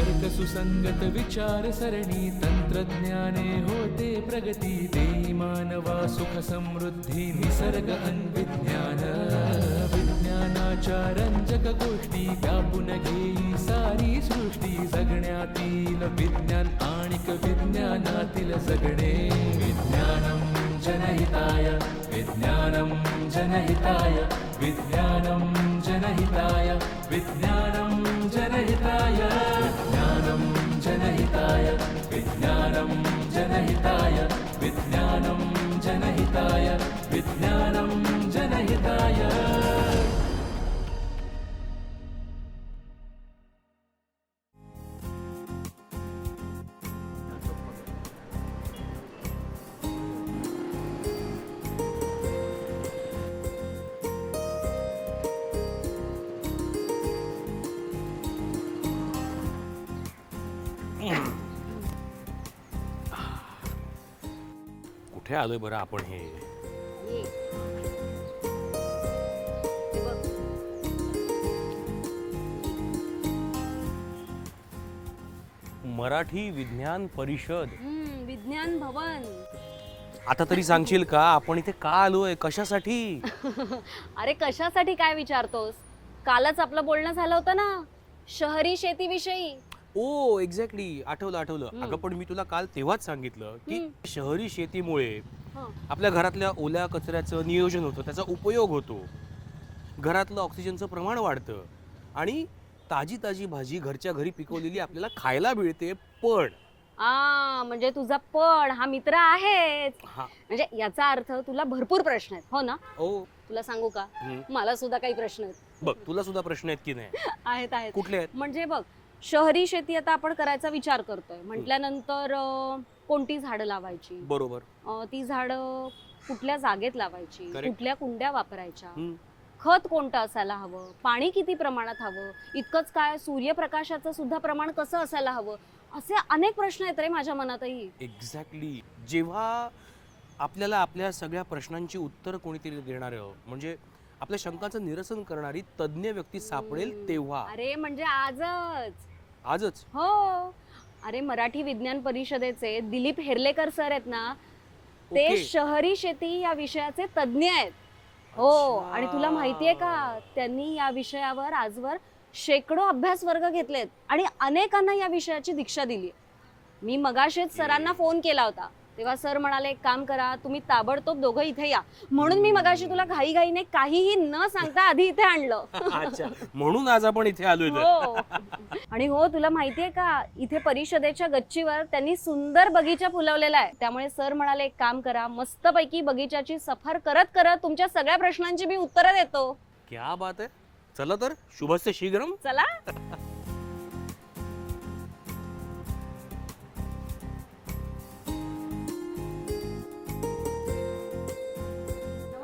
तर्क सुसंगत विचार सरणी तंत्रज्ञाने होते प्रगती देई मानवा सुख समृद्धी निसर्ग अन्विज्ञान विज्ञानाच्या रंजक गोष्टी व्यापून घेई सारी सृष्टी जगण्यातील विज्ञान आणिक विज्ञानातील जगणे विज्ञानम जनहिताय विज्ञानम जनहिताय विज्ञानम जनहिताय विज्ञानम जनहिताय विज्ञानम जनहिताय विज्ञानम जनहिताय विज्ञानम जनहिताय विज्ञानम जनहिताय. कुठे आलोय बरं आपण हे? मराठी विज्ञान परिषद, विज्ञान भवन. आता तरी सांगशील का आपण इथे का आलोय, कशासाठी? अरे कशासाठी काय विचारतोस? कालच आपलं बोलणं झालं होतं ना शहरी शेतीविषयी. ओ एक्झॅक्टली, आठवलं. अगं पण मी तुला काल तेव्हाच सांगितलं की शहरी शेतीमुळे आपल्या घरातल्या ओल्या कचऱ्याचं नियोजन होतं, त्याचा उपयोग होतो, घरातलं ऑक्सिजनचं प्रमाण वाढतं आणि ताजी ताजी भाजी घरच्या घरी पिकवलेली आपल्याला खायला मिळते. पण म्हणजे तुझा पण हा मित्र आहेच. म्हणजे याचा अर्थ तुला भरपूर प्रश्न आहेत, हो ना? ओ तुला सांगू का, मला सुद्धा काही प्रश्न आहेत. बघ, तुला सुद्धा प्रश्न आहेत की नाही? आहेत. कुठले आहेत? म्हणजे बघ, शहरी शेती आता आपण करायचा विचार करतोय म्हटल्यानंतर कोणती झाडं लावायची, बरोबर, ती झाडं कुठल्या जागेत लावायची, कुठल्या कुंड्या वापरायच्या, खत कोणतं असायला हवं, पाणी किती प्रमाणात हवं, इतकंच काय सूर्यप्रकाशाचं सुद्धा प्रमाण कसं असायला हवं, असे अनेक प्रश्न आहेत रे माझ्या मनातही. एक्झॅक्टली. जेव्हा आपल्याला आपल्या सगळ्या प्रश्नांची उत्तर कोणीतरी देणारं, म्हणजे आपल्या शंकांचं निरसन करणारी तज्ञ व्यक्ती सापडेल तेव्हा. अरे म्हणजे आजच. हो, अरे मराठी विज्ञान परिषदेचे दिलीप हेर्लेकर सर आहेत ना, ते शहरी शेती या विषयाचे तज्ञ आहेत. हो, आणि तुला माहितीये का, त्यांनी या विषयावर आजवर शेकडो अभ्यास वर्ग घेतलेत आणि अनेकांना या विषयाची दीक्षा दिली. मी मगाशीच सरांना फोन केला होता, तेव्हा सर म्हणाले एक काम करा, तुम्ही ताबडतोब दोघं इथे या. म्हणून मी मगाशी तुला घाईघाईने काहीही न सांगता आधी इथे आणलं. अच्छा, म्हणून आज आपण इथे आलोय. हो, आणि हो तुला माहितीये का, इथे परिषदेच्या गच्चीवर त्यांनी सुंदर बगीचा फुलवलेला आहे. त्यामुळे सर म्हणाले एक काम करा, मस्तपैकी बगीचाची सफर करत करत तुमच्या सगळ्या प्रश्नांची मी उत्तरं देतो. क्या बात आहे. चला तर, शुभस्य शीघ्रम. चला.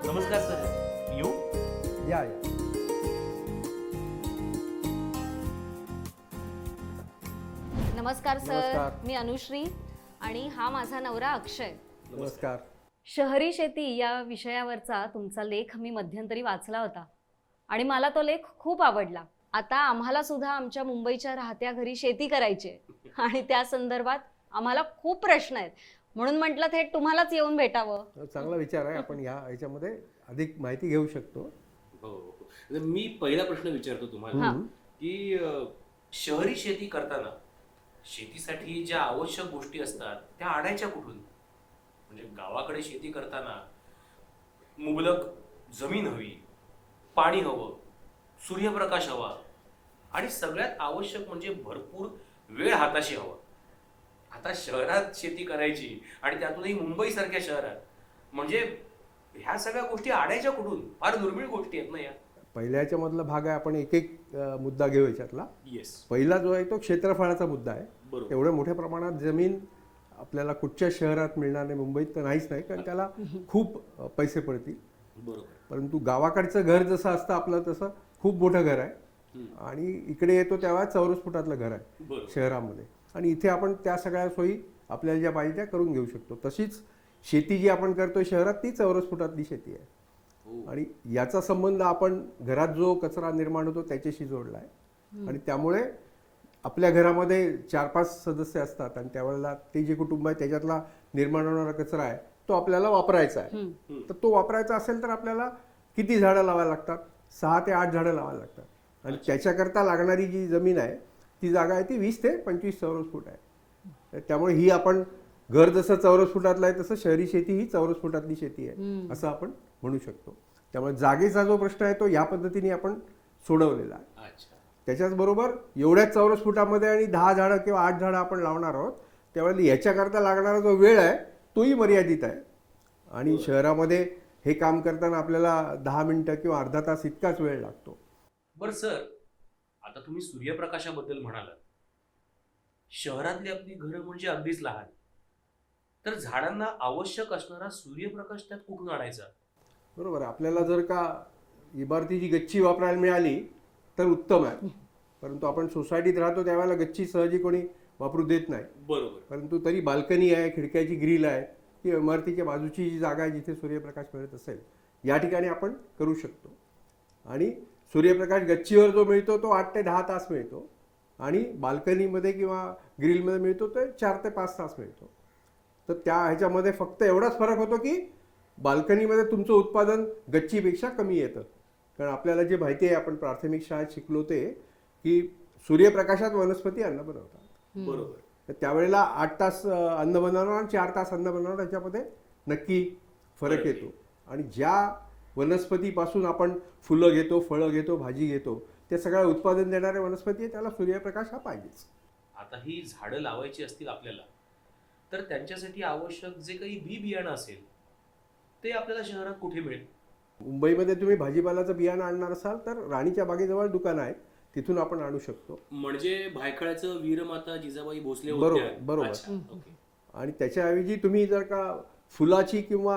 नमस्कार सर, येऊ? या. नमस्कार सर, मी अनुश्री आणि हा माझा नवरा अक्षय. नमस्कार. शहरी शेती या विषयावरचा तुमचा लेख मी मध्यंतरी वाचला होता आणि मला तो लेख खूप आवडला. आता आम्हाला सुद्धा आमच्या मुंबईच्या राहत्या घरी शेती करायची आहे आणि त्या संदर्भात आम्हाला खूप प्रश्न आहेत, म्हणून म्हटलं थेट तुम्हालाच येऊन भेटावं. चांगला विचार आहे. आपण याच्यामध्ये अधिक माहिती घेऊ शकतो. हो, मी पहिला प्रश्न विचारतो तुम्हाला की शहरी शेती करताना शेतीसाठी ज्या आवश्यक गोष्टी असतात त्या आणायच्या कुठून? म्हणजे गावाकडे शेती करताना मुबलक जमीन हवी, पाणी हवं, सूर्यप्रकाश हवा आणि सगळ्यात आवश्यक म्हणजे भरपूर वेळ हाताशी हवा. आता शहरात शेती करायची आणि त्यातूनही मुंबई सारख्या शहरात, म्हणजे ह्या सगळ्या गोष्टी आणायच्या कुठून? फार दुर्मिळ गोष्टी आहेत ना या. पहिल्याच्या मधला भाग आहे, आपण एक एक मुद्दा घेऊ याच्यातला. येस. पहिला जो आहे तो क्षेत्रफळाचा मुद्दा आहे. एवढ्या मोठ्या प्रमाणात जमीन आपल्याला कुठच्या शहरात मिळणार नाही, मुंबईत तर नाहीच नाही, कारण त्याला खूप पैसे पडतील. बरोबर. परंतु गावाकडचं घर जसं असतं आपलं, तसं खूप मोठं घर आहे आणि इकडे येतो तेव्हा चौरस फुटातलं घर आहे शहरामध्ये. आणि इथे आपण त्या सगळ्या सोयी आपल्याला ज्या पाहिजे त्या करून घेऊ शकतो. तशीच शेती जी आपण करतोय शहरात, ती 4 फुटातली शेती आहे. आणि याचा संबंध आपण घरात जो कचरा निर्माण होतो त्याच्याशी जोडला आहे. आणि त्यामुळे आपल्या घरामध्ये 4-5 सदस्य असतात आणि त्यावेळेला ते जे कुटुंब आहे त्याच्यातला निर्माण होणारा कचरा आहे तो आपल्याला वापरायचा आहे. तर तो वापरायचा असेल तर आपल्याला किती झाडं लावायला लागतात? 6 ते 8 झाडं लावायला लागतात आणि त्याच्याकरता लागणारी जी जमीन आहे ती जागा आहे ती 20 ते 25 चौरस फूट आहे. त्यामुळे ही आपण घर जसं चौरस फुटातलं आहे तसं शहरी शेती ही चौरस फुटातली शेती आहे असं आपण म्हणू शकतो. त्यामुळे जागेचा जो प्रश्न आहे तो या पद्धतीने आपण सोडवलेला आहे. अच्छा. त्याच्याच बरोबर एवढ्याच चौरस फुटामध्ये आणि 10 झाडं किंवा 8 झाडं आपण लावणार आहोत त्यावेळेला याच्याकरता लागणारा जो वेळ आहे तोही मर्यादित आहे. आणि शहरामध्ये हे काम करताना आपल्याला 10 मिनिटं किंवा अर्धा तास इतकाच वेळ लागतो. बरं सर, आता तुम्ही सूर्यप्रकाशाबद्दल म्हणालात. शहरातली आपली घरं म्हणजे अगदीच लहान, तर झाडांना आवश्यक असणारा सूर्यप्रकाश त्यात कुठून आणायचा? बरोबर. आपल्याला जर का इमारतीची गच्ची वापरायला मिळाली तर उत्तम आहे, परंतु आपण सोसायटीत राहतो त्यावेळेला गच्ची सहजी कोणी वापरू देत नाही. बरोबर. परंतु तरी बाल्कनी आहे, खिडक्याची ग्रिल आहे, की इमारतीच्या बाजूची जी जागा आहे जिथे सूर्यप्रकाश मिळत असेल या ठिकाणी आपण करू शकतो. आणि सूर्यप्रकाश गच्चीवर जो मिळतो तो 8 ते 10 तास मिळतो आणि बाल्कनीमध्ये किंवा ग्रिलमध्ये मिळतो तो 4 ते 5 तास मिळतो. तर त्या ह्याच्यामध्ये फक्त एवढाच फरक होतो की बाल्कनीमध्ये तुमचं उत्पादन गच्चीपेक्षा कमी येतं. कारण आपल्याला जे माहिती आहे आपण प्राथमिक शाळेत शिकलो ते की सूर्यप्रकाशात वनस्पती अन्न बनवतात. बरोबर. तर त्यावेळेला 8 तास अन्न बनवणार आणि 4 तास अन्न बनवणार याच्यामध्ये नक्की फरक येतो. आणि ज्या वनस्पतीपासून आपण फुलं घेतो, फळं घेतो, भाजी घेतो ते सगळं उत्पादन देणारे वनस्पती आहे त्याला सूर्यप्रकाश हा पाहिजेच. आता ही झाडं लावायची असतील आपल्याला तर त्यांच्यासाठी आवश्यक जे काही बी बियाणं असेल ते आपल्याला शहरात कुठे मिळेल? मुंबईमध्ये तुम्ही भाजीपाल्याचं बियाणं आणणार असाल तर राणीच्या बागेजवळ दुकान आहे, तिथून आपण आणू शकतो. म्हणजे भायखळ्याचं वीरमाता जिजाबाई भोसले बरोबर, उद्यान. बरोबर. अच्छा, ओके. आणि त्याच्याऐवजी तुम्ही जर का फुलाची किंवा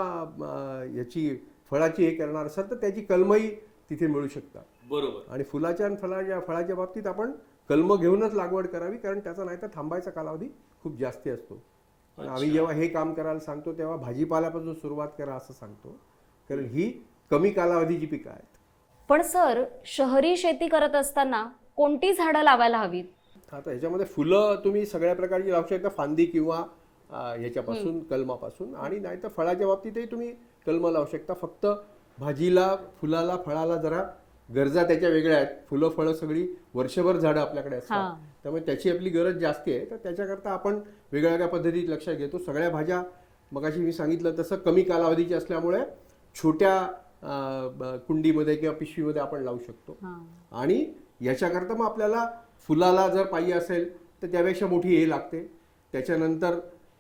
याची फळाची हे करणार असाल तर त्याची कलमही तिथे मिळू शकतात. बरोबर. आणि फुलाच्या आणि फळाच्या बाबतीत आपण कलम घेऊनच लागवड करावी, कारण त्याचा नाही तर थांबायचा कालावधी खूप जास्ती असतो. पण आम्ही जेव्हा हे काम करायला सांगतो तेव्हा भाजीपाल्यापासून सुरुवात करा असं सांगतो, कारण ही कमी कालावधीची पिकं आहेत. पण सर, शहरी शेती करत असताना कोणती झाडं लावायला हवीत? आता ह्याच्यामध्ये फुलं तुम्ही सगळ्या प्रकारची लावू शकता, फांदी किंवा ह्याच्यापासून कलमापासून. आणि नाही तर फळाच्या बाबतीतही तुम्ही कलम लावू शकता. फक्त भाजीला, फुलाला, फळाला जरा गरजा त्याच्या वेगळ्या आहेत. फुलं फळं सगळी वर्षभर झाडं आपल्याकडे असतात, त्यामुळे त्याची आपली गरज जास्ती आहे. तर त्याच्याकरता आपण वेगळ्या पद्धतीत लक्षात घेतो. सगळ्या भाज्या मगाशी मी सांगितलं तसं कमी कालावधीची असल्यामुळे छोट्या कुंडीमध्ये किंवा पिशवीमध्ये आपण लावू शकतो. आणि याच्याकरता मग आपल्याला फुलाला जर पाहिजे असेल तर त्यापेक्षा मोठी हे लागते, त्याच्यानंतर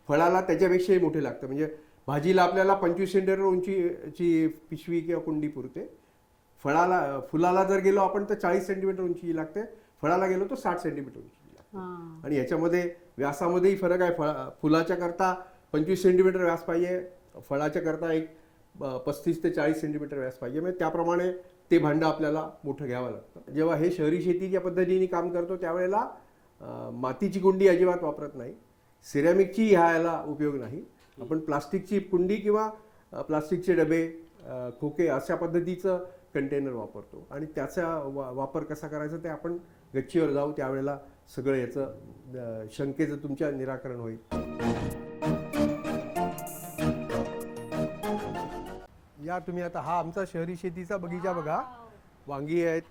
फळाला त्याच्यापेक्षाही मोठे लागतं. म्हणजे भाजीला आपल्याला 25 सेंटीमीटर उंचीची पिशवी किंवा कुंडी पुरते. फुलाला जर गेलो आपण तर 40 सेंटीमीटर उंची लागते, फळाला गेलो तर 60 सेंटीमीटर उंची लागते. आणि याच्यामध्ये व्यासामध्येही फरक आहे. फुलाच्या करता 25 सेंटीमीटर व्यास पाहिजे, फळाच्या करता एक 35 ते 40 सेंटीमीटर व्यास पाहिजे. म्हणजे त्याप्रमाणे ते भांडं आपल्याला मोठं घ्यावं लागतं. जेव्हा हे शहरी शेतीच्या पद्धतीने काम करतो त्यावेळेला मातीची कुंडी अजिबात वापरत नाही, सिरॅमिकची ह्याला उपयोग नाही. आपण प्लास्टिकची कुंडी किंवा प्लास्टिकचे डबे, खोके अशा पद्धतीचं कंटेनर वापरतो. आणि त्याचा वापर कसा करायचा ते आपण गच्चीवर जाऊ त्यावेळेला सगळं याचं शंकेचं तुमच्या निराकरण होईल. या तुम्ही आता हा आमचा शहरी शेतीचा बगीचा बघा. वांगी आहेत,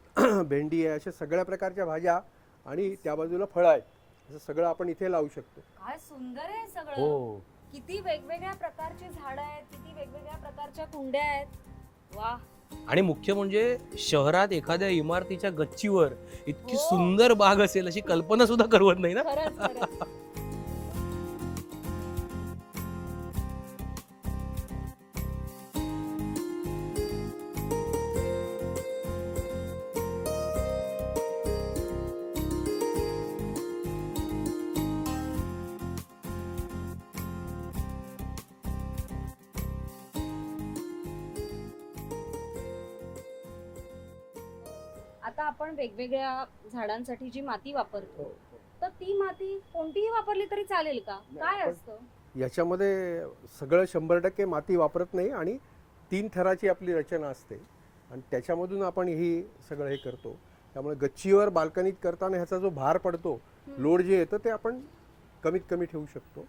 भेंडी आहे, अशा सगळ्या प्रकारच्या भाज्या आणि त्या बाजूला फळं आहेत. असं सगळं आपण इथे लावू शकतो. काय सुंदर आहे सगळं. हो. किती वेगवेगळ्या प्रकारची झाडं आहेत, किती वेगवेगळ्या प्रकारच्या कुंड्या आहेत. वा. आणि मुख्य म्हणजे शहरात एखाद्या इमारतीच्या गच्चीवर इतकी हो. सुंदर बाग असेल अशी कल्पना सुद्धा करवत नाही ना. खरंच खरंच. आता आपण वेगवेगळ्या झाडांसाठी जी माती वापरतो तर ती माती कोणतीही वापरली तरी चालेल का? काय असतं याच्यामध्ये? सगळं 100% माती वापरत नाही आणि 3 थराची आपली रचना असते आणि त्याच्यामधून आपण ही सगळं हे करतो. त्यामुळे गच्चीवर बाल्कनीत करताना ह्याचा जो भार पडतो, लोड जे येतं ते आपण कमीत कमी ठेवू शकतो.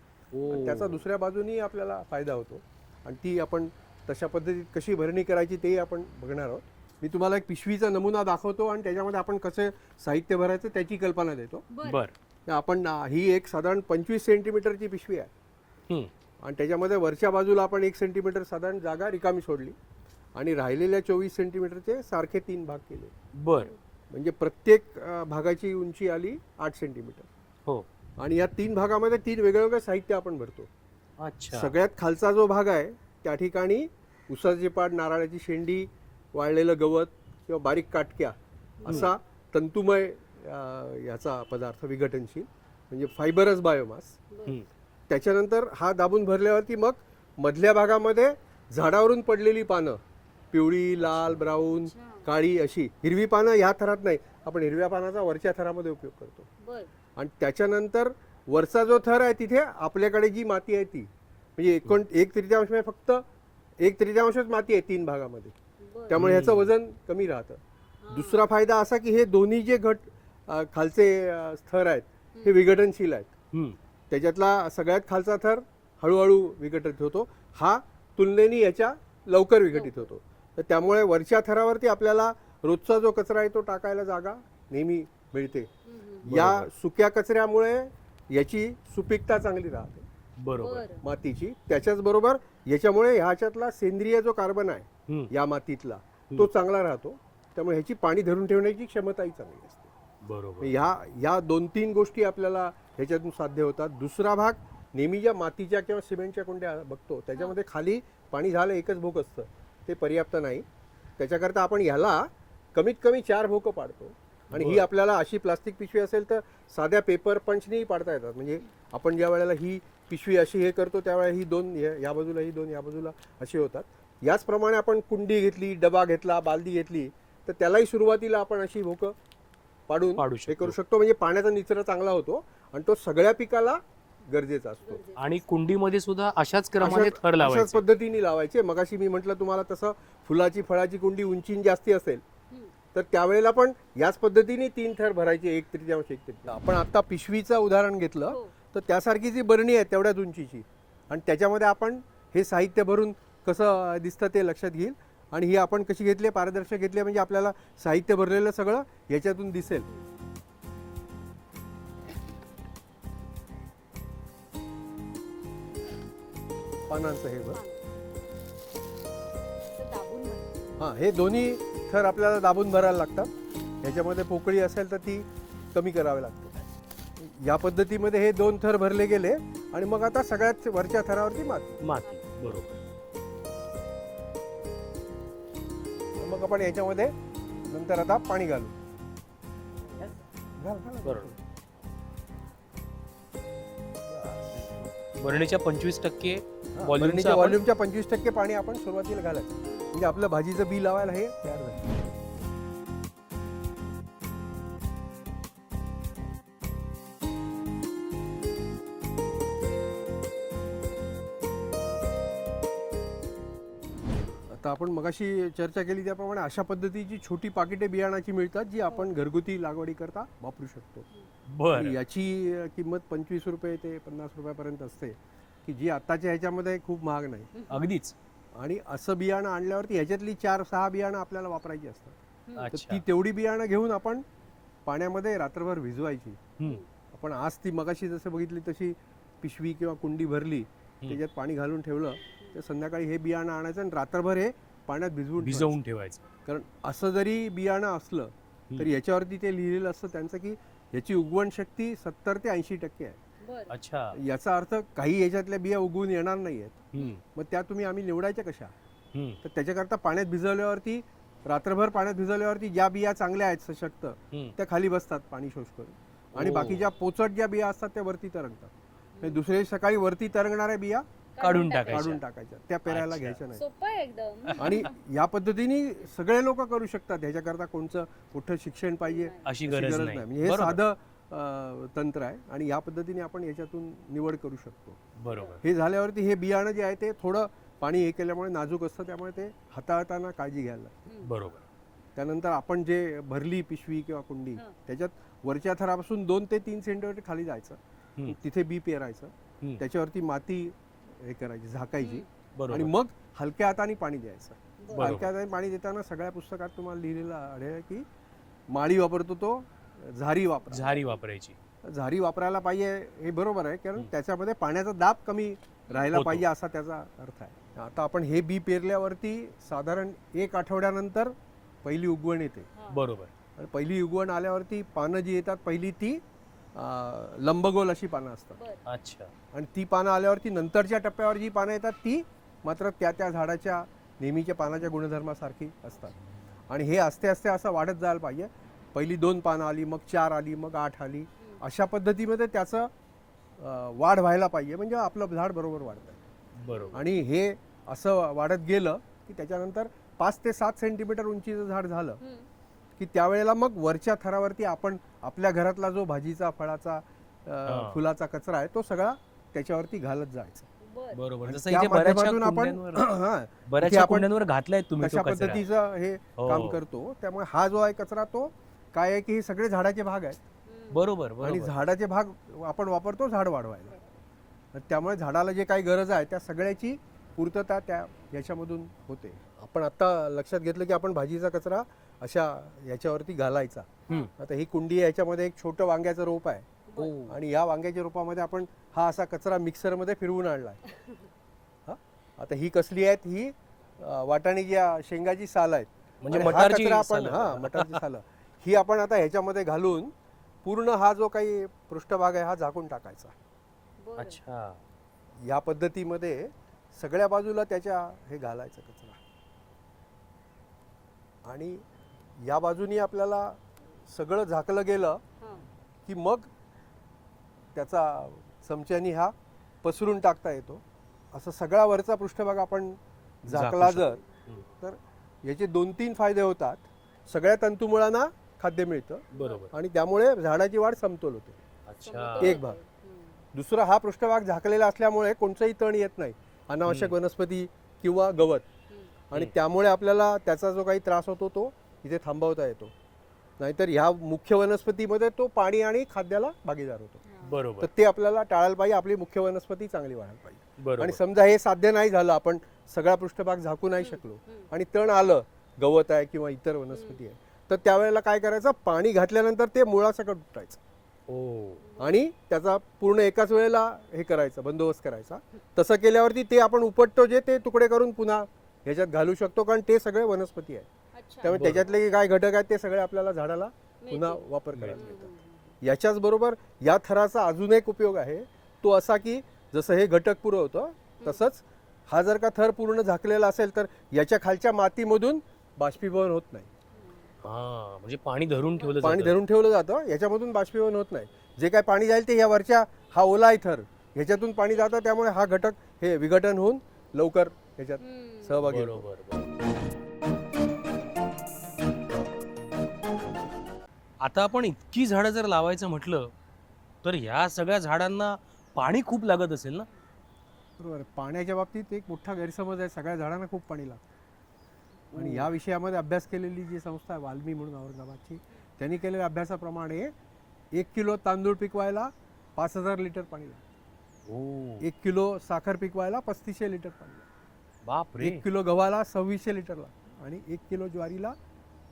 आणि त्याचा दुसऱ्या बाजूनी आपल्याला फायदा होतो. आणि ती आपण तशा पद्धतीत कशी भरणी करायची तेही आपण बघणार आहोत. मी तुम्हाला एक पिशवीचा नमुना दाखवतो आणि त्याच्यामध्ये आपण कसं साहित्य भरायचं त्याची कल्पना देतो. बर आपण ही एक साधारण 25 सेंटीमीटरची पिशवी आहे आणि त्याच्यामध्ये वरच्या बाजूला आपण 1 सेंटीमीटर साधारण जागा रिकामी सोडली आणि राहिलेल्या 24 सेंटीमीटरचे सारखे 3 भाग केले. बर म्हणजे प्रत्येक भागाची उंची आली 8 सेंटीमीटर. हो. आणि या 3 भागामध्ये 3 वेगवेगळं साहित्य आपण भरतो. अच्छा. सगळ्यात खालचा जो भाग आहे त्या ठिकाणी उसाची पाट, नारळाची शेंडी, वाळलेलं गवत किंवा बारीक काटक्या असा तंतुमय याचा पदार्थ, विघटनशील म्हणजे फायबरस बायोमास. त्याच्यानंतर हा दाबून भरल्यावरती मग मधल्या भागामध्ये झाडावरून पडलेली पानं, पिवळी, लाल, ब्राऊन, काळी अशी. हिरवी पानं ह्या थरात नाही, आपण हिरव्या पानाचा वरच्या थरामध्ये उपयोग करतो. आणि त्याच्यानंतर वरचा जो थर आहे तिथे आपल्याकडे जी माती आहे ती म्हणजे 1/3 म्हणजे फक्त 1/3 माती आहे 3 भागामध्ये. त्यामुळे ह्याचं वजन कमी राहतं. दुसरा फायदा असा की हे दोन्ही जे खालचे थर आहेत हे विघटनशील आहेत. त्याच्यातला सगळ्यात खालचा थर हळूहळू विघटित होतो, हा तुलनेने याच्या लवकर विघटित होतो. तर त्यामुळे वरच्या थरावरती आपल्याला रोजचा जो कचरा आहे तो टाकायला जागा नेहमी मिळते. या सुक्या कचऱ्यामुळे याची सुपीकता चांगली राहते बरोबर मातीची. त्याच्याच बरोबर याच्यामुळे ह्याच्यातला सेंद्रिय जो कार्बन आहे या मातीतला तो चांगला राहतो. त्यामुळे ह्याची पाणी धरून ठेवण्याची क्षमताही चांगली असते. बरोबर. या 2-3 गोष्टी आपल्याला ह्याच्यातून साध्य होतात. दुसरा भाग नेहमी ज्या मातीच्या किंवा सिमेंटच्या कुंड्या बघतो त्याच्यामध्ये खाली पाणी झालं एकच भोक असतं, ते पर्याप्त नाही. त्याच्याकरता आपण ह्याला कमीत कमी 4 भोकं पाडतो. आणि ही आपल्याला अशी प्लास्टिक पिशवी असेल तर साध्या पेपर पंचनेही पाडता येतात. म्हणजे आपण ज्या वेळेला ही पिशवी अशी हे करतो त्यावेळेला ही 2 या बाजूला, ही 2 या बाजूला अशी होतात. याचप्रमाणे आपण कुंडी घेतली, डबा घेतला, बालदी घेतली तर त्यालाही सुरुवातीला आपण अशी भोकं पाडून हे करू शकतो. म्हणजे पाण्याचा निचरा चांगला होतो आणि तो सगळ्या पिकाला गरजेचा असतो. आणि कुंडीमध्ये सुद्धा अशाच क्रमाने थर अशाच लावायचे. पद्धतीने लावायचे. मगाशी मी म्हटलं तुम्हाला तसं फुलाची फळाची कुंडी उंचीन जास्ती असेल तर त्यावेळेला पण याच पद्धतीने 3 थर भरायचे, 1/3. आपण आता पिशवीचं उदाहरण घेतलं तर त्यासारखी जी बरणी आहे तेवढ्याच उंचीची आणि त्याच्यामध्ये आपण हे साहित्य भरून कसं दिसतं ते लक्षात घेईल. आणि ही आपण कशी घेतली, पारदर्शक घेतली म्हणजे आपल्याला साहित्य भरलेलं सगळं याच्यातून दिसेल. पानांचं हे बघ. हे दोन्ही थर आपल्याला दाबून भरायला लागतात. ह्याच्यामध्ये पोकळी असेल तर ती कमी करावी लागते. या पद्धतीमध्ये हे 2 थर भरले गेले आणि मग आता सगळ्यात वरच्या थरावरती माती. बरोबर. मग आपण याच्यामध्ये नंतर आता पाणी घालू. बरोबर. बरणीच्या 25% व्हॉल्यूमच्या 25% पाणी आपण सुरुवातीला घालायचं. म्हणजे आपलं भाजीचं बी लावायला हे तयार झालं. आता आपण मगाशी चर्चा केली त्याप्रमाणे अशा पद्धतीची छोटी पाकिटे बियाणाची मिळतात जी आपण घरगुती लागवडी करता वापरू शकतो. बर. याची किंमत 25 रुपये ते 50 रुपयापर्यंत असते की जी आताच्या ह्याच्यामध्ये खूप महाग नाही. अगदीच. आणि असं बियाणं आणल्यावरती ह्याच्यातली 4-6 बियाणं आपल्याला वापरायची असतात. तर अच्छा. ती तेवढी बियाणं घेऊन आपण पाण्यामध्ये रात्रभर भिजवायची. आपण आज ती मगाशी जसं बघितली तशी पिशवी किंवा कुंडी भरली, त्याच्यात पाणी घालून ठेवलं तर संध्याकाळी हे बियाणं आणायचं आणि रात्रभर हे पाण्यात भिजवून ठेवायचं. कारण असं जरी बियाणं असलं तरी याच्यावरती ते लिहिलेलं असतं त्यांचं की याची उगवण शक्ती 70 ते 80% आहे. अच्छा. याचा अर्थ काही याच्यातल्या बिया उगवून येणार नाहीयेत. मग त्या आम्ही निवडायच्या कशा. तर त्याच्याकरता पाण्यात भिजवल्यावरती, रात्रभर पाण्यात भिजवल्यावरती ज्या बिया चांगल्या आहेत सशक्त त्या खाली बसतात पाणी शोष करून आणि बाकीच्या पोचट ज्या बिया असतात त्या वरती तरंगतात. दुसऱ्या सकाळी वरती तरंगणाऱ्या बिया काढून टाकायच्या, त्या पेरायला घ्यायच्या नाही. सोपं आहे एकदम. आणि या पद्धतीने सगळे लोक करू शकतात. ह्याच्याकरता कोणचं मोठं शिक्षण पाहिजे अशी गरज नाही. म्हणजे हे साधं तंत्र आहे आणि या पद्धतीने आपण याच्यातून निवड करू शकतो. बरोबर. हे झाल्यावरती हे बियाणं जे आहे ते थोडं पाणी हे केल्यामुळे नाजूक असतं, त्यामुळे ते हाताळताना काळजी घ्यायला लागते. बरोबर. त्यानंतर आपण जे भरली पिशवी किंवा कुंडी त्याच्यात वरच्या थरापासून 2 ते 3 सेंटीमीटर खाली जायचं, तिथे बी पेरायचं, त्याच्यावरती माती हे करायची, झाकायची आणि मग हलक्या हाताने पाणी द्यायचं. हलक्या हाताने पाणी देताना सगळ्या पुस्तकात तुम्हाला लिहिलेलं आढळेल की माळी वापरतो तो झारी वापरायची. झारी वापरायला पाहिजे हे बरोबर आहे, कारण त्याच्यामध्ये पाण्याचा दाब कमी राहायला पाहिजे असा त्याचा अर्थ आहे. आता आपण हे बी पेरल्यावरती साधारण 1 आठवड्यानंतर पहिली उगवण येते. बरोबर. आणि पहिली उगवण आल्यावरती पानं जी येतात पहिली ती लंबगोल अशी पानं असतात. अच्छा. आणि ती पानं आल्यावरती नंतरच्या टप्प्यावर जी पानं येतात ती मात्र त्या झाडाच्या नेहमीच्या पानाच्या गुणधर्मासारखी असतात. आणि हे आस्ते आस्ते असं वाढत जायला पाहिजे. पहिली 2 पानं आली, मग 4 आली, मग 8 आली, अशा पद्धतीमध्ये त्याचं वाढ व्हायला पाहिजे, म्हणजे आपलं झाड बरोबर वाढतं. बरोबर. आणि हे असं वाढत गेलं की त्याच्यानंतर 5 ते 7 सेंटीमीटर उंचीचं झाड झालं की त्यावेळेला मग वरच्या थरावरती आपण आपल्या घरातला जो भाजीचा, फळाचा, फुलाचा कचरा आहे तो सगळा त्याच्यावरती घालत जायचा. बरोबर. जसं त्या इथे माध्यमातून बऱ्याचशा कुंड्यांवर घातलाय तुम्ही तशा पद्धतीचं हे काम करतो. त्यामुळे हा जो आहे कचरा तो काय आहे की हे सगळे झाडाचे भाग आहेत. बरोबर. आणि झाडाचे भाग आपण वापरतो झाड वाढवायला. त्यामुळे झाडाला जे काही गरज आहे त्या सगळ्याची पूर्तता त्या याच्यामधून होते. आपण आता लक्षात घेतलं की आपण भाजीचा कचरा अशा याच्यावरती घालायचा. आता ही कुंडी आहे, याच्यामध्ये एक छोटं वांग्याचं रोप आहे आणि या वांग्याच्या रोपामध्ये आपण हा असा कचरा मिक्सरमध्ये फिरवून आणलाय. आता ही कसली आहेत, ही वाटाण्याची शेंगाची साल आहेत, म्हणजे मटारची साल ही आपण आता ह्याच्यामध्ये घालून पूर्ण हा जो काही पृष्ठभाग आहे हा झाकून टाकायचा. अच्छा. या पद्धतीमध्ये सगळ्या बाजूला त्याच्या हे घालायचं कचरा. आणि या बाजूनी आपल्याला सगळं झाकलं गेलं की मग त्याचा चमच्यानी हा पसरून टाकता येतो. असं सगळा वरचा पृष्ठभाग आपण झाकला जर तर याचे 2-3 फायदे होतात. सगळ्या तंतुमुळांना खाद्य मिळतं. बरोबर. आणि त्यामुळे झाडाची वाढ समतोल होते. अच्छा. एक भाग. दुसरा, हा पृष्ठभाग झाकलेला असल्यामुळे कोणतंही तण येत नाही, अनावश्यक वनस्पती किंवा गवत, आणि त्यामुळे आपल्याला त्याचा जो काही त्रास होतो तो इथे थांबवता येतो. नाहीतर ह्या मुख्य वनस्पतीमध्ये तो पाणी आणि खाद्याला भागीदार होतो. बरोबर. तर ते आपल्याला टाळायला पाहिजे. आपली मुख्य वनस्पती चांगली वाढायला पाहिजे. बरोबर. आणि समजा हे साध्य नाही झालं, आपण सगळा पृष्ठभाग झाकू नाही शकलो आणि तण आलं, गवत आहे किंवा इतर वनस्पती आहे, तर त्यावेळेला काय करायचं, पाणी घातल्यानंतर ते मुळासकट उठायचं आणि त्याचा पूर्ण एकाच वेळेला हे करायचं, बंदोबस्त करायचा. तसं केल्यावरती ते आपण उपटतो जे ते तुकडे करून पुन्हा ह्याच्यात घालू शकतो, कारण ते सगळे वनस्पती आहेत. त्यामुळे त्याच्यातले काय घटक आहेत ते सगळे आपल्याला झाडाला पुन्हा वापर करायला मिळतात. याच्याच बरोबर या थराचा अजून एक उपयोग आहे, तो असा की जसं हे घटक पुरवतं तसंच हा जर का थर पूर्ण झाकलेला असेल तर याच्या खालच्या मातीमधून बाष्पीभवन होत नाही. म्हणजे पाणी धरून ठेवलं जातं, याच्यामधून बाष्पीभवन होत नाही. जे काय पाणी जाईल ते या वरच्या हा ओला आहे थर, ह्याच्यातून पाणी जातं, त्यामुळे हा घटक हे विघटन होऊन लवकर ह्याच्यात सहभागी होतो. आता आपण इतकी झाडं जर लावायचं म्हटलं तर ह्या सगळ्या झाडांना पाणी खूप लागत असेल ना? बरोबर. पाण्याच्या बाबतीत एक मोठा गैरसमज आहे, सगळ्या झाडांना खूप पाणी लागतं. आणि या विषयामध्ये अभ्यास केलेली जी संस्था आहे वाल्मी म्हणून औरंगाबादची, त्यांनी केलेल्या अभ्यासाप्रमाणे 1 किलो तांदूळ पिकवायला 5000 लिटर पाणी लागतं. 1 किलो साखर पिकवायला 3500 लिटर पाणी लागतं. बापरे. 1 किलो गव्हाला 2600 लिटर लागतं आणि 1 किलो ज्वारीला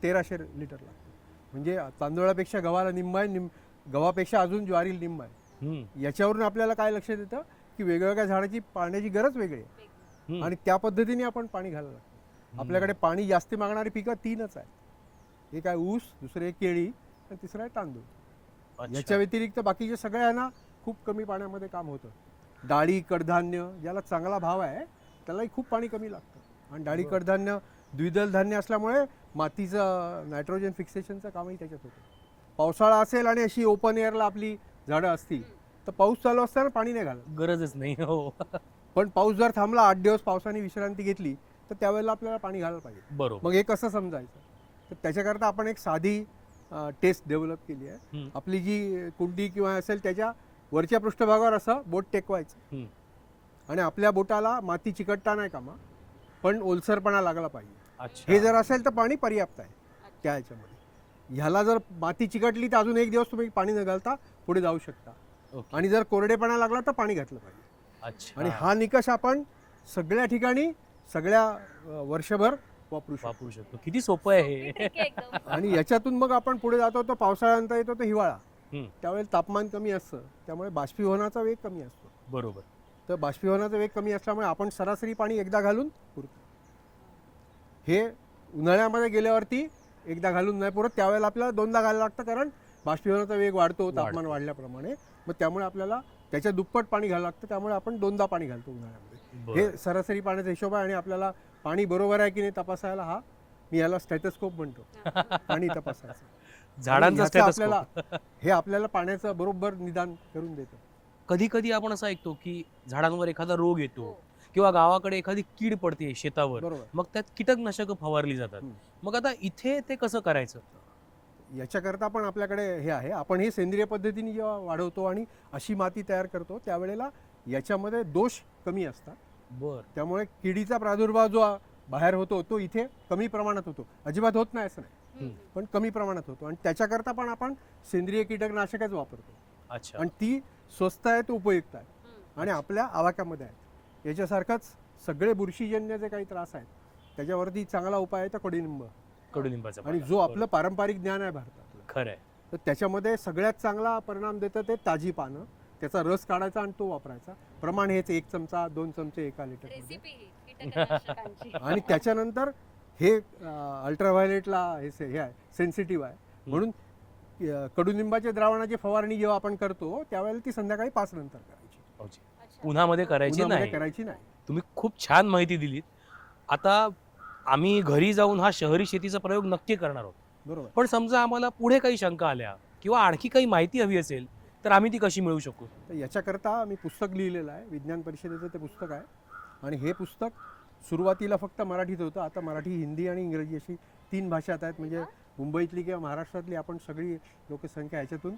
1300 लिटर लागतं. म्हणजे तांदूळापेक्षा गव्हाला निम्म आहे, गव्हापेक्षा अजून ज्वारी निम्म आहे. याच्यावरून आपल्याला काय लक्षात येतं की वेगवेगळ्या झाडाची पाण्याची गरज वेगळी आहे आणि त्या पद्धतीने आपण पाणी घालायला लागतं. आपल्याकडे पाणी जास्ती मागणारी पिकं 3च आहेत. एक आहे ऊस, दुसरे केळी आणि तिसरं आहे तांदूळ. याच्या व्यतिरिक्त बाकीचे सगळे आहे ना खूप कमी पाण्यामध्ये काम होतं. डाळी, कडधान्य ज्याला चांगला भाव आहे त्यालाही खूप पाणी कमी लागतं. आणि डाळी, कडधान्य द्विदल धान्य असल्यामुळे मातीचं नायट्रोजन फिक्सेशनचं कामही त्याच्यात होतं. पावसाळा असेल आणि अशी ओपन एअरला आपली झाडं असतील तर पाऊस चालू असताना पाणी नाही घालत, गरजच नाही. हो. पण पाऊस जर थांबला, 8 दिवस पावसाने विश्रांती घेतली तर त्यावेळेला आपल्याला पाणी घालायला पाहिजे. बरोबर. मग हे कसं समजायचं, तर त्याच्याकरता आपण एक साधी टेस्ट डेव्हलप केली आहे. आपली जी कुंडी किंवा असेल त्याच्या वरच्या पृष्ठभागावर असं बोट टेकवायचं आणि आपल्या बोटाला माती चिकटता नाही कामा, पण ओलसरपणा लागला पाहिजे. हे जर असेल तर पाणी पर्याप्त आहे. त्या ह्याच्यामध्ये. ह्याला जर माती चिकटली तर अजून 1 दिवस तुम्ही पाणी न घालता पुढे जाऊ शकता. ओके. आणि जर कोरडेपणा लागला तर पाणी घातलं पाहिजे. अच्छा. आणि हा निकष आपण सगळ्या ठिकाणी सगळ्या वर्षभर वापरू वापरू शकतो. किती सोपं आहे हे. trick आहे एकदम. आणि याच्यातून मग आपण पुढे जातो तर पावसाळ्यानंतर येतो तर हिवाळा. हम्म, त्यावेळेला तापमान कमी असतं, त्यामुळे बाष्पीभवनाचा वेग कमी असतो. बरोबर. तर बाष्पीभवनाचा वेग कमी असल्यामुळे आपण सरासरी पाणी एकदा घालून पुरतो. हे उन्हाळ्यामध्ये गेल्यावरती एकदा घालून नाही पुरत, त्यावेळेला आपल्याला 2दा घालायला लागतं, कारण बाष्पीभवनाचा वेग वाढतो तापमान वाढल्याप्रमाणे. मग त्यामुळे आपल्याला त्याच्या दुप्पट पाणी घालावं लागतं, त्यामुळे आपण 2दा पाणी घालतो उन्हाळ्यामध्ये. बरं. हे सरासरी पाण्याचा हिशोब आहे. आणि आपल्याला पाणी बरोबर आहे की नाही तपासायला हा मी याला स्टॅथोस्कोप म्हणतो, पाणी तपासायचं. झाडांचा आणि ह्याचं स्टेटस आपल्याला हे आपल्याला पाण्याचं बरोबर निदान करून देतं. कधी कधी आपण असं ऐकतो की झाडांवर एखादा रोग येतो किंवा गावाकडे एखादी कीड पडते शेतावर, बरोबर. मग त्यात कीटकनाशकं फवारली जातात. मग आता इथे ते कसं करायचं? याच्याकरता पण आपल्याकडे हे आहे. आपण हे सेंद्रिय पद्धतीने जेव्हा वाढवतो आणि अशी माती तयार करतो त्यावेळेला याच्यामध्ये दोष कमी असतात. बर. त्यामुळे किडीचा प्रादुर्भाव जो बाहेर होतो तो इथे कमी प्रमाणात होतो. अजिबात होत नाही असं नाही, पण कमी प्रमाणात होतो. आणि त्याच्याकरता पण आपण सेंद्रिय कीटकनाशकच वापरतो. अच्छा. आणि ती स्वस्त आहेत, उपयुक्त आहेत आणि आपल्या आवाक्यामध्ये आहेत. याच्यासारखंच सगळे बुरशीजन्य जे काही त्रास आहेत त्याच्यावरती चांगला उपाय आहे तर कडुनिंब. कडुलिंबाचा आणि पाला. जो आपलं पारंपरिक ज्ञान आहे भारतातलं, खरंय. तर त्याच्यामध्ये सगळ्यात चांगला परिणाम देतं ते ताजी पानं. त्याचा रस काढायचा आणि तो वापरायचा. प्रमाण हेच 1 चमचा 2 चमचे 1 लिटरमध्ये. रेसिपी ही कीटकनाशकांची. आणि त्याच्यानंतर हे अल्ट्राव्हायलेटला हे आहे, सेन्सिटिव्ह आहे. म्हणून कडुनिंबाच्या द्रावणाची फवारणी जेव्हा आपण करतो त्यावेळेला ती संध्याकाळी 5 नंतर करायची. अच्छा. उन्हामध्ये करायची उन्हामध्ये नाही. करायची नाही. तुम्ही खूप छान माहिती दिलीत. आता आम्ही घरी जाऊन हा शहरी शेतीचा प्रयोग नक्की करणार आहोत. बरोबर. पण समजा आम्हाला पुढे काही शंका आल्या किंवा आणखी काही माहिती हवी असेल तर आम्ही ती कशी मिळवू शकू? तर याच्याकरता मी पुस्तक लिहिलेलं आहे, विज्ञान परिषदेचं ते पुस्तक आहे. आणि हे पुस्तक सुरुवातीला फक्त मराठीत होतं. आता मराठी, हिंदी आणि इंग्रजी अशी 3 भाषात आहेत. म्हणजे मुंबईतली किंवा महाराष्ट्रातली आपण सगळी लोकसंख्या ह्याच्यातून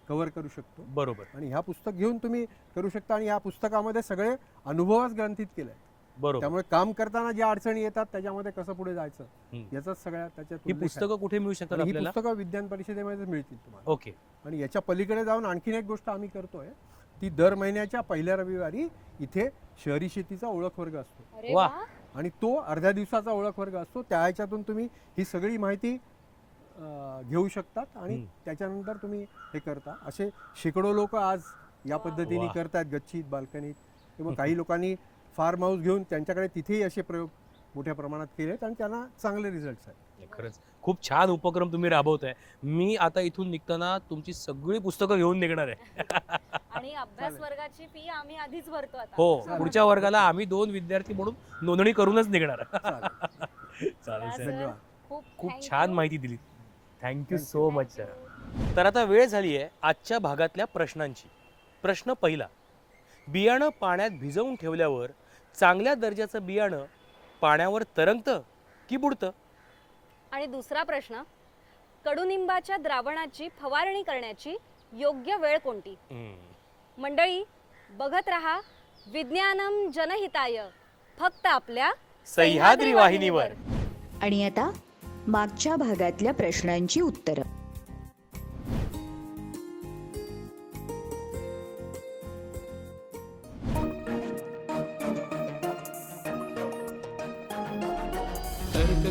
कव्हर करू शकतो. बरोबर. आणि ह्या पुस्तक घेऊन तुम्ही करू शकता. आणि ह्या पुस्तकामध्ये सगळे अनुभवच ग्रंथित केले आहेत. बरोबर. त्यामुळे काम करताना ज्या अडचणी येतात त्याच्यामध्ये कसं पुढे जायचं याचाच सगळ्या त्याच्यात ही उल्लेख आहे. पुस्तकं कुठे मिळू शकतात आणि ही आपल्याला? पुस्तकं विज्ञान परिषदेमध्ये मिळतील तुम्हाला. ओके. आणि याच्या पलीकडे जाऊन आणखीन एक गोष्ट आम्ही करतोय, ती दर महिन्याच्या पहिल्या रविवारी इथे शहरी शेतीचा ओळख वर्ग असतो. अरे वा. वा. आणि तो अर्ध्या दिवसाचा ओळख वर्ग असतो. त्या ह्याच्यातून तुम्ही ही सगळी माहिती घेऊ शकतात आणि त्याच्यानंतर तुम्ही हे करता. असे शेकडो लोक आज या पद्धतीने वा. करतात, गच्चीत, बाल्कनीत. किंवा काही लोकांनी फार्म हाऊस घेऊन त्यांच्याकडे तिथेही असे प्रयोग मोठ्या प्रमाणात केलेत आणि त्यांना चांगले रिझल्ट्स आहेत. खरंच खूप छान उपक्रम तुम्ही राबवताय. मी आता इथून निघताना तुमची सगळी पुस्तकं घेऊन निघणार आहे. आणि अभ्यास वर्गाची फी आम्ही आधीच भरतो आता. हो, पुढच्या वर्गाला आम्ही 2 विद्यार्थी म्हणून नोंदणी करूनच निघणार. चालेल. चालेल सर. धन्यवाद. खूप thank छान you. माहिती दिली. Thank you so much sir. तर आता वेळ झाली आहे आजच्या भागातल्या प्रश्नांची. प्रश्न पहिला: बियाणं पाण्यात भिजवून ठेवल्यावर चांगल्या दर्जाचं बियाणं पाण्यावर तरंगतं की बुडतं? आणि दुसरा प्रश्न: कडुनिंबाच्या द्रावणाची फवारणी करण्याची योग्य वेळ कोणती? मंडळी, बघत रहा विज्ञानम जनहिताय, फक्त आपल्या सह्याद्री वाहिनीवर. आणि आता मागच्या भागातल्या प्रश्नांची उत्तरं.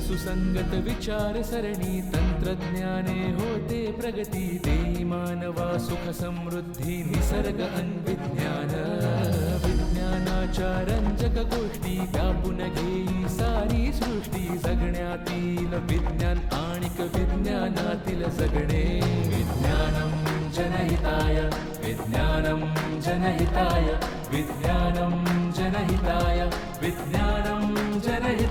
सुसंगत विचार सरणी तंत्रज्ञाने होते प्रगती. देई मानवा सुख समृद्धी निसर्ग अन्विज्ञान. विज्ञानाच्या रंजक गोष्टी व्यापून घेई सारी सृष्टी. जगण्यातील विज्ञान आणिक विज्ञानातील जगणे. विज्ञानम जनहिताय, विज्ञानम जनहिताय, विज्ञानम जनहिताय, विज्ञानम जनहिताय.